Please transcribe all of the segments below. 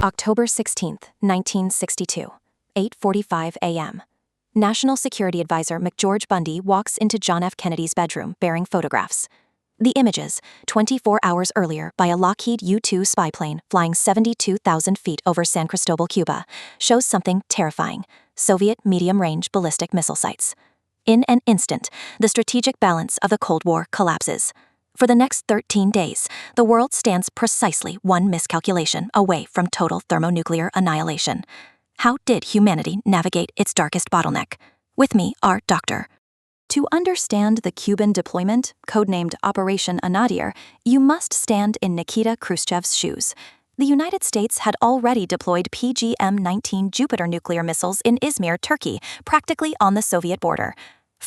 October 16, 1962, 8:45 a.m. National Security Advisor McGeorge Bundy walks into John F. Kennedy's bedroom bearing photographs. The images, 24 hours earlier by a Lockheed U-2 spy plane flying 72,000 feet over San Cristobal, Cuba, shows something terrifying: Soviet medium-range ballistic missile sites. In an instant, the strategic balance of the Cold War collapses. For the next 13 days, the world stands precisely one miscalculation away from total thermonuclear annihilation. How did humanity navigate its darkest bottleneck? With me, our doctor. To understand the Cuban deployment, codenamed Operation Anadyr, you must stand in Nikita Khrushchev's shoes. The United States had already deployed PGM-19 Jupiter nuclear missiles in Izmir, Turkey, practically on the Soviet border.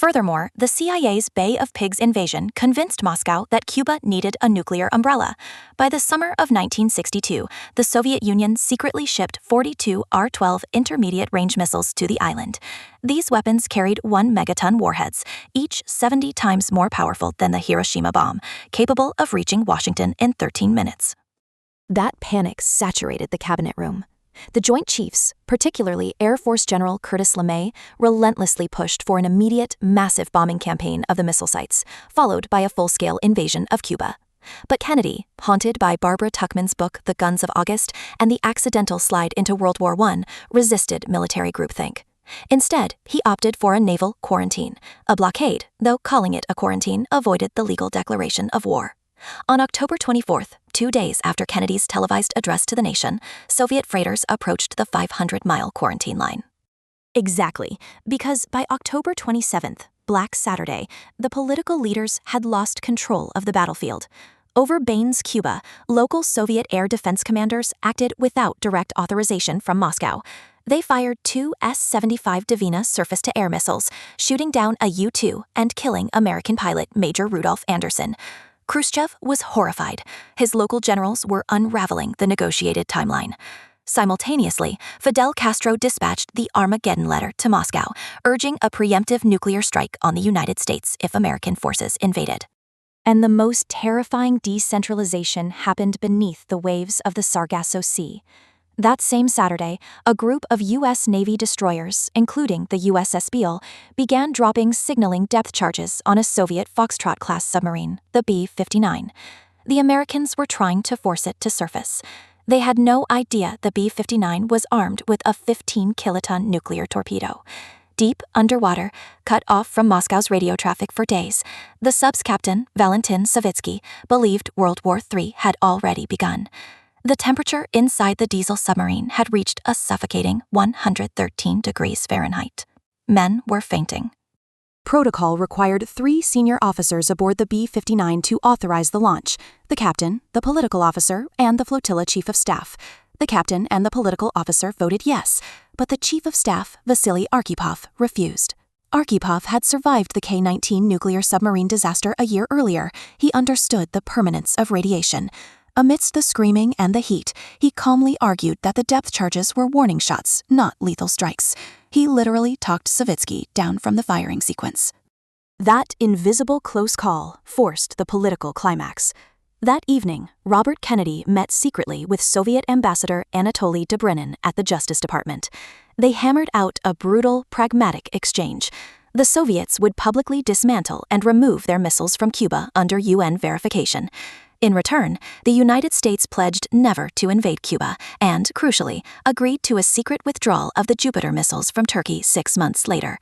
Furthermore, the CIA's Bay of Pigs invasion convinced Moscow that Cuba needed a nuclear umbrella. By the summer of 1962, the Soviet Union secretly shipped 42 R-12 intermediate-range missiles to the island. These weapons carried 1 megaton warheads, each 70 times more powerful than the Hiroshima bomb, capable of reaching Washington in 13 minutes. That panic saturated the cabinet room. The Joint Chiefs, particularly Air Force General Curtis LeMay, relentlessly pushed for an immediate, massive bombing campaign of the missile sites, followed by a full-scale invasion of Cuba. But Kennedy, haunted by Barbara Tuchman's book The Guns of August and the accidental slide into World War I, resisted military groupthink. Instead, he opted for a naval quarantine. A blockade, though calling it a quarantine, avoided the legal declaration of war. On October 24th, 2 days after Kennedy's televised address to the nation, Soviet freighters approached the 500-mile quarantine line. Exactly, because by October 27th, Black Saturday, the political leaders had lost control of the battlefield. Over Baines, Cuba, local Soviet air defense commanders acted without direct authorization from Moscow. They fired 2 S-75 Divina surface-to-air missiles, shooting down a U-2 and killing American pilot Major Rudolph Anderson. Khrushchev was horrified. His local generals were unraveling the negotiated timeline. Simultaneously, Fidel Castro dispatched the Armageddon letter to Moscow, urging a preemptive nuclear strike on the United States if American forces invaded. And the most terrifying decentralization happened beneath the waves of the Sargasso Sea. That same Saturday, a group of U.S. Navy destroyers, including the USS Beale, began dropping signaling depth charges on a Soviet Foxtrot-class submarine, the B-59. The Americans were trying to force it to surface. They had no idea the B-59 was armed with a 15-kiloton nuclear torpedo. Deep underwater, cut off from Moscow's radio traffic for days, the sub's captain, Valentin Savitsky, believed World War III had already begun. The temperature inside the diesel submarine had reached a suffocating 113 degrees Fahrenheit. Men were fainting. Protocol required 3 senior officers aboard the B-59 to authorize the launch: the captain, the political officer, and the flotilla chief of staff. The captain and the political officer voted yes, but the chief of staff, Vasily Arkhipov, refused. Arkhipov had survived the K-19 nuclear submarine disaster a year earlier. He understood the permanence of radiation. Amidst the screaming and the heat, he calmly argued that the depth charges were warning shots, not lethal strikes. He literally talked Savitsky down from the firing sequence. That invisible close call forced the political climax. That evening, Robert Kennedy met secretly with Soviet Ambassador Anatoly Dobrynin at the Justice Department. They hammered out a brutal, pragmatic exchange. The Soviets would publicly dismantle and remove their missiles from Cuba under UN verification. In return, the United States pledged never to invade Cuba and, crucially, agreed to a secret withdrawal of the Jupiter missiles from Turkey 6 months later.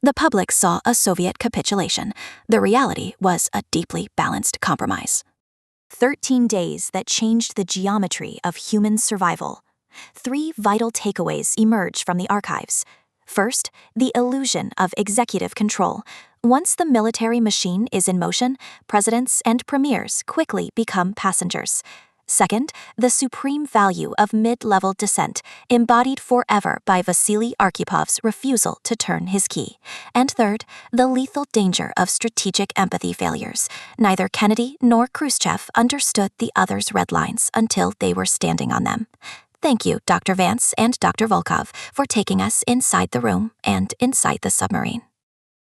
The public saw a Soviet capitulation. The reality was a deeply balanced compromise. 13 days that changed the geometry of human survival. 3 vital takeaways emerge from the archives. First, the illusion of executive control. Once the military machine is in motion, presidents and premiers quickly become passengers. Second, the supreme value of mid-level dissent, embodied forever by Vasily Arkhipov's refusal to turn his key. And third, the lethal danger of strategic empathy failures. Neither Kennedy nor Khrushchev understood the other's red lines until they were standing on them. Thank you, Dr. Vance and Dr. Volkov, for taking us inside the room and inside the submarine.